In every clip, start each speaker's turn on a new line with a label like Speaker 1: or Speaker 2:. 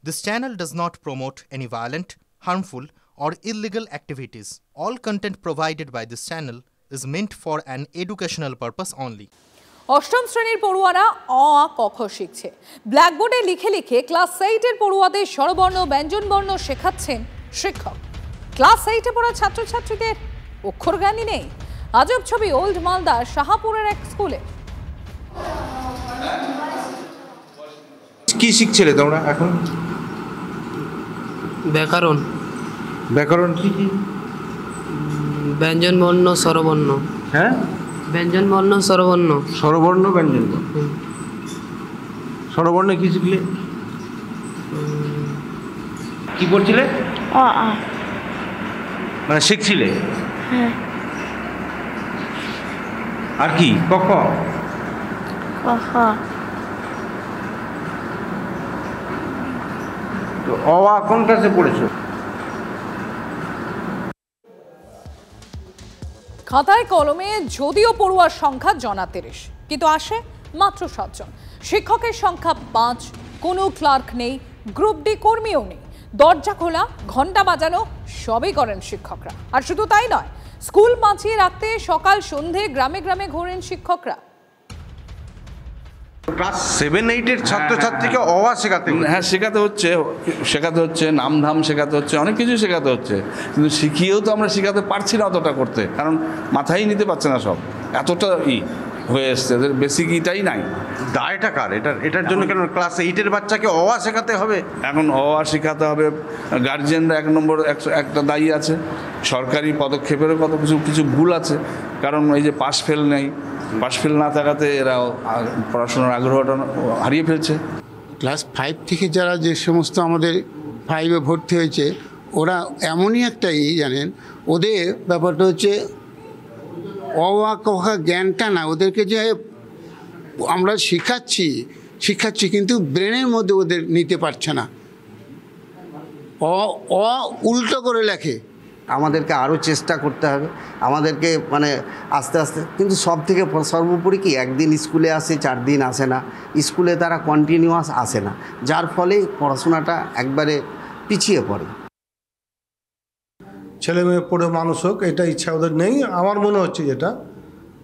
Speaker 1: This channel does not promote any violent, harmful, or illegal activities. All content provided by this channel is meant for an educational purpose only.
Speaker 2: অষ্টম শ্রেণীর পড়ুয়ারা অ আ ক খ শিখছে। ব্ল্যাকবোর্ডে লিখে লিখে ক্লাস 8-এর পড়ুয়াদের স্বরবর্ণ ব্যঞ্জনবর্ণ শেখাচ্ছেন শিক্ষক। ক্লাস 8-এ পড়া ছাত্রছাত্রীদের অক্ষরজ্ঞানই নেই। আজব ছবি ওল্ড মালদার শাহপুরের এক স্কুলে।
Speaker 3: কি শিখছিলে তোমরা এখন?
Speaker 4: ব্যাকরণ।
Speaker 3: ব্যাকরণ কি কি?
Speaker 4: ব্যঞ্জনবর্ণ স্বরবর্ণ।
Speaker 3: হ্যাঁ,
Speaker 4: ব্যঞ্জনবর্ণ স্বরবর্ণ।
Speaker 3: স্বরবর্ণ ব্যঞ্জন। স্বরবর্ণে কি শিখলে? কি পড়ছিলে?
Speaker 5: অ আ।
Speaker 3: মানে শিখছিলে?
Speaker 5: হ্যাঁ।
Speaker 3: আর কি? ক খ।
Speaker 5: ক খ।
Speaker 3: তো অ আ কোন ক্লাসে পড়েছো?
Speaker 2: খাতায় কলমে যদিও পড়ুয়ার সংখ্যা জনা 30, কিন্তু আসে মাত্র 7 জন। শিক্ষকের সংখ্যা 5, কোনো ক্লার্ক নেই, গ্রুপ ডি কর্মীও নেই। দরজা খোলা, ঘন্টা বাজানো সবই করেন শিক্ষকরা। আর শুধু তাই নয়, স্কুল বাঁচিয়ে রাখতে সকাল সন্ধে গ্রামে গ্রামে ঘোরেন শিক্ষকরা।
Speaker 3: ক্লাস 7-8-এর ছাত্রছাত্রীকে অ আ শেখাতে?
Speaker 6: হ্যাঁ, শেখাতে হচ্ছে নাম ধাম শেখাতে হচ্ছে, অনেক কিছু শেখাতে হচ্ছে, কিন্তু শিখিয়েও তো আমরা শেখাতে পারছি না অতটা করতে, কারণ মাথায় নিতে পারছে না সব, এতটা হয়ে এসছে, এদের বেসিক ইটাই নাই।
Speaker 3: দায়টা কার? এটার জন্য কেন ক্লাস 8-এর বাচ্চাকে অ আ শেখাতে হবে?
Speaker 6: এখন অ আ শেখাতে হবে, গার্জিয়ানরা 1 নম্বর একটা দায়ী আছে, সরকারি পদক্ষেপেরও কত কিছু ভুল আছে, কারণ এই যে পাস ফেল নেই, পাস ফেল না থাকাতে এরা পড়াশোনার আগ্রহটা হারিয়ে ফেলছে।
Speaker 7: ক্লাস 5 থেকে যারা যে সমস্ত আমাদের 5-এ ভর্তি হয়েছে, ওরা এমনই একটা জানেন, ওদের ব্যাপারটা হচ্ছে অ আ ক খ জ্ঞানটা না, ওদেরকে যে আমরা শিখাচ্ছি কিন্তু ব্রেনের মধ্যে ওদের নিতে পারছে না, অ উল্টো করে লেখে।
Speaker 8: আমাদেরকে আরও চেষ্টা করতে হবে, আমাদেরকে মানে আস্তে আস্তে, কিন্তু সব থেকে সর্বোপরি কি, একদিন স্কুলে আসে 4 দিন আসে না, স্কুলে তারা কন্টিনিউয়াস আসে না, যার ফলে পড়াশোনাটা একবারে পিছিয়ে পড়ে।
Speaker 9: ছেলে মেয়ে পড়ে মানুষ হোক, এটা ইচ্ছা ওদের নেই আমার মনে হচ্ছে। যেটা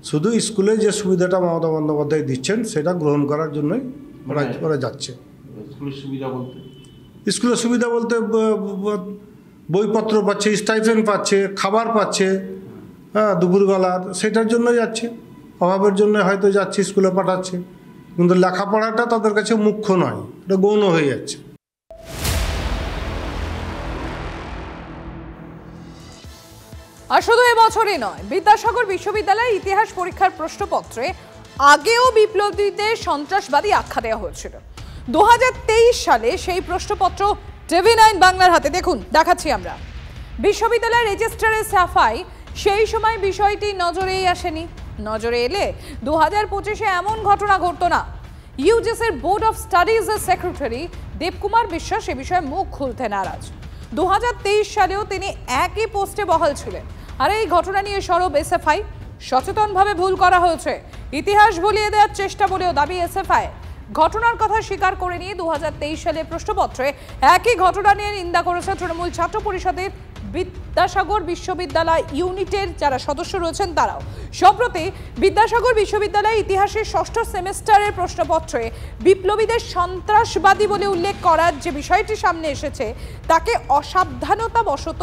Speaker 9: শুধু স্কুলে যে সুবিধাটা মমতা বন্দ্যোপাধ্যায় দিচ্ছেন সেটা গ্রহণ করার জন্যই ওরা যাচ্ছে। স্কুলের সুবিধা বলতে বইপত্র পাচ্ছে, স্টাইপেন্ড পাচ্ছে, খাবার পাচ্ছে, হ্যাঁ, দুপুরবেলার, সেটার জন্য যাচ্ছে, অভাবের জন্য হয়তো যাচ্ছে, স্কুলে পাঠাচ্ছে, কিন্তু লেখাপড়াটা তাদের কাছে মুখ্য নয়, এটা গৌণ হয়ে যাচ্ছে।
Speaker 2: আর শুধু এবছরই নয়, বিদ্যাসাগর বিশ্ববিদ্যালয়ের ইতিহাস পরীক্ষার প্রশ্নপত্রে আগেও বিপ্লবীদের সন্ত্রাসবাদী আখ্যা দেওয়া হয়েছিল। 2023 সালে সেই প্রশ্নপত্র TV9 বাংলার হাতে, দেখুন দেখাচ্ছি আমরা। বিশ্ববিদ্যালয়ের রেজিস্ট্রারের সাফাই, সেই সময় বিষয়টি নজরেই আসেনি। নজরে এলে 2025-এ এমন ঘটনা ঘটতো না। ইউজিসির বোর্ড অফ স্টাডিজের সেক্রেটারি দেবকুমার বিশ্বাস এ বিষয়ে মুখ খুলতে নারাজ। 2023 সালেও তিনি একই পোস্টে বহাল ছিলেন। আর এই ঘটনা নিয়ে সরব এসএফআই, সচেতনভাবে ভুল করা হয়েছে, ইতিহাস ভুলিয়ে দেওয়ার চেষ্টা বলেও দাবি এসএফআই। ঘটনার কথা স্বীকার করে নিয়ে 2023 সালের প্রশ্নপত্রে একই ঘটনা নিয়ে নিন্দা করেছে তৃণমূল ছাত্র পরিষদের বিদ্যাসাগর বিশ্ববিদ্যালয় ইউনিটের যারা সদস্য রয়েছেন তারাও। সম্প্রতি বিদ্যাসাগর বিশ্ববিদ্যালয় ইতিহাসের 6ষ্ঠ সেমেস্টারের প্রশ্নপত্রে বিপ্লবীদের সন্ত্রাসবাদী বলে উল্লেখ করার যে বিষয়টি সামনে এসেছে, তাকে অসাবধানতাবশত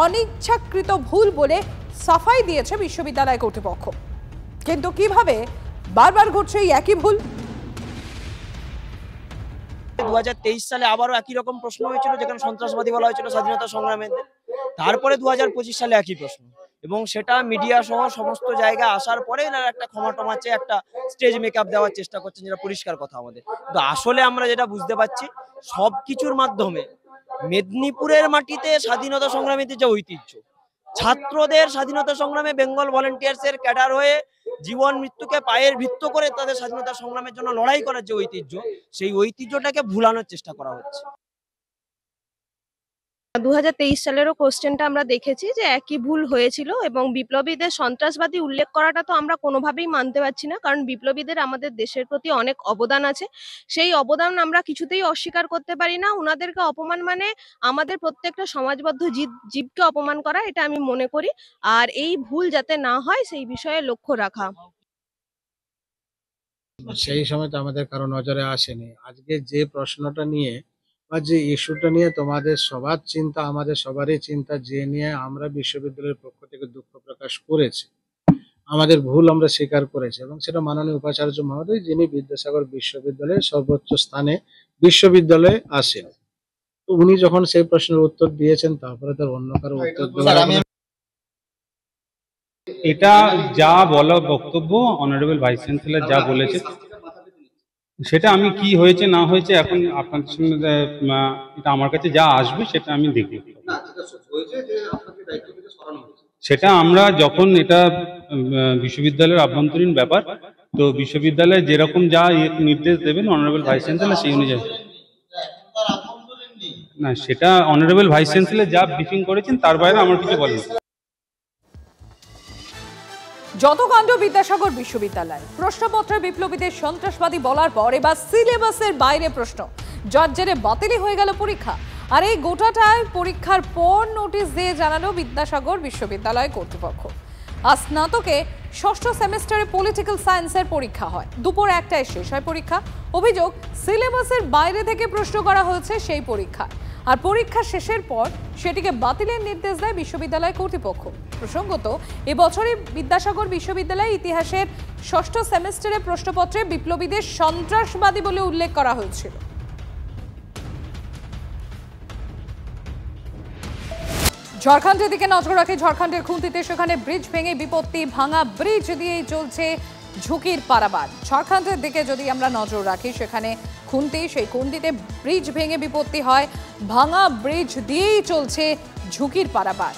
Speaker 2: অনিচ্ছাকৃত ভুল বলে সাফাই দিয়েছে বিশ্ববিদ্যালয় কর্তৃপক্ষ। কিন্তু কিভাবে বারবার ঘটছে এই একই ভুল?
Speaker 10: 2023 সালে আবারও একই রকম প্রশ্ন হয়েছিল, যেখানে সন্ত্রাসবাদী বলা হয়েছিল স্বাধীনতা সংগ্রামীদের। তারপরে 2025 সালে একই প্রশ্ন, এবং সেটা মিডিয়া সহ সমস্ত জায়গায় আসার পরে এনারা একটা ক্ষমা টমা চেয়ে একটা স্টেজ মেকআপ দেওয়ার চেষ্টা করছেন, যেটা পরিষ্কার কথা আমাদের। তো আসলে আমরা যেটা বুঝতে পারছি, সব কিছুর মাধ্যমে মেদিনীপুরের মাটিতে স্বাধীনতা সংগ্রামীদের যে ঐতিহ্য, ছাত্রদের স্বাধীনতা সংগ্রামে বেঙ্গল ভলেন্টিয়ার্সের ক্যাডার হয়ে জীবন মৃত্যুকে পায়ের ভিত্ত করে তাদের স্বাধীনতা সংগ্রামের জন্য লড়াই করার যে ঐতিহ্য, সেই ঐতিহ্যটাকে ভুলানোর চেষ্টা করা হচ্ছে।
Speaker 11: 2023 সালেরও কোশ্চেনটা আমরা দেখেছি যে একই ভুল হয়েছিল এবং বিপ্লবীদের সন্ত্রাসবাদী উল্লেখ করাটা তো আমরা কোনোভাবেই মানতে পারছি না, কারণ বিপ্লবীদের আমাদের দেশের প্রতি অনেক অবদান আছে। সেই অবদান আমরা কিছুতেই অস্বীকার করতে পারি না। ওনাদেরকে অপমান মানে আমাদের প্রত্যেকটা সমাজবদ্ধ জীবকে অপমান করা, এটা আমি মনে করি। আর এই ভুল যাতে না হয় সেই বিষয়ে লক্ষ্য রাখা।
Speaker 12: সেই সময় তো আমাদের কারো নজরে আসেনি। আজকে যে প্রশ্নটা নিয়ে বা যে ইস্যুটা নিয়ে তোমাদের সবার চিন্তা, আমাদের সবারই চিন্তা, যে নিয়ে আমরা বিশ্ববিদ্যালয়ের পক্ষ থেকে দুঃখ প্রকাশ করেছি, আমাদের ভুল আমরা স্বীকার করেছি, এবং সেটা মাননীয় উপাচার্য মহোদয়, যিনি বিদ্যাসাগর বিশ্ববিদ্যালয়ের সর্বোচ্চ স্থানে বিশ্ববিদ্যালয়ে আসেন, তো উনি যখন সেই প্রশ্নের উত্তর দিয়েছেন, তারপরে তার অন্য কারো উত্তর দেওয়া।
Speaker 13: এটা যা বলা বক্তব্য অনারেবল ভাইস চ্যান্সেলর যা বলেছে, সেটা আমি কি হয়েছে না হয়েছে এখন আপনাদের সঙ্গে এটা আমার কাছে যা আসবে সেটা আমি দেখব। সেটা আমরা যখন এটা বিশ্ববিদ্যালয়ের আভ্যন্তরীণ ব্যাপার, তো বিশ্ববিদ্যালয়ে যেরকম যা নির্দেশ দেবেন অনারেবল ভাইস চ্যান্সেলর সেই অনুযায়ী। না, সেটা অনারেবল ভাইস চ্যান্সেলর যা ব্রিফিং করেছেন তার বাইরে আমার কিছু বলেন।
Speaker 2: যত কাণ্ড বিদ্যাসাগর বিশ্ববিদ্যালয়, প্রশ্নপত্রে বিপ্লবীদের সন্ত্রাসবাদী বলার পর এবার সিলেবাসের বাইরে প্রশ্ন, যার জেরে বাতিলই হয়ে গেল পরীক্ষা। আর এই গোটাটায় পরীক্ষার পর নোটিশ দিয়ে জানালো বিদ্যাসাগর বিশ্ববিদ্যালয় কর্তৃপক্ষ। আর স্নাতকে ষষ্ঠ সেমিস্টারে পলিটিক্যাল সায়েন্সের পরীক্ষা হয়, দুপুর 1টায় শেষ হয় পরীক্ষা। অভিযোগ, সিলেবাসের বাইরে থেকে প্রশ্ন করা হয়েছে সেই পরীক্ষা, আর পরীক্ষা শেষের পর সেটিকে বাতিলের নির্দেশ দেয় বিশ্ববিদ্যালয় কর্তৃপক্ষ। প্রসঙ্গত, এবছরই বিদ্যাসাগর বিশ্ববিদ্যালয় ইতিহাসের ষষ্ঠ সেমিস্টারের প্রশ্নপত্রে বিপ্লবীদের সন্ত্রাসবাদী বলে উল্লেখ করা হয়েছিল। ঝাড়খণ্ডের দিকে নজর রাখে। ঝাড়খণ্ডের খুন্তিতে সেখানে ব্রিজ ভেঙে বিপত্তি, ভাঙা ব্রিজ দিয়েই চলছে ঝুঁকির পারাবার। ঝাড়খণ্ডের দিকে যদি আমরা নজর রাখি, সেখানে খুন্তি, সেই খুন্তিতে ব্রিজ ভেঙে বিপত্তি হয়, ভাঙা ব্রিজ দিয়েই চলছে ঝুঁকির পারাবার।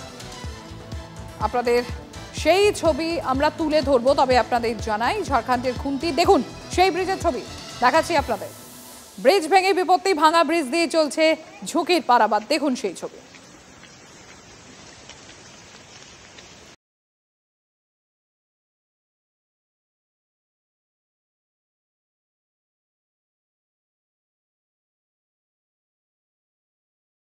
Speaker 2: আপনাদের সেই ছবি আমরা তুলে ধরবো, তবে আপনাদের জানাই ঝাড়খণ্ডের খুন্তি, দেখুন সেই ব্রিজের ছবি দেখাচ্ছি আপনাদের। ব্রিজ ভেঙে বিপত্তি, ভাঙা ব্রিজ দিয়ে চলছে ঝুঁকির পারাবার, দেখুন সেই ছবি।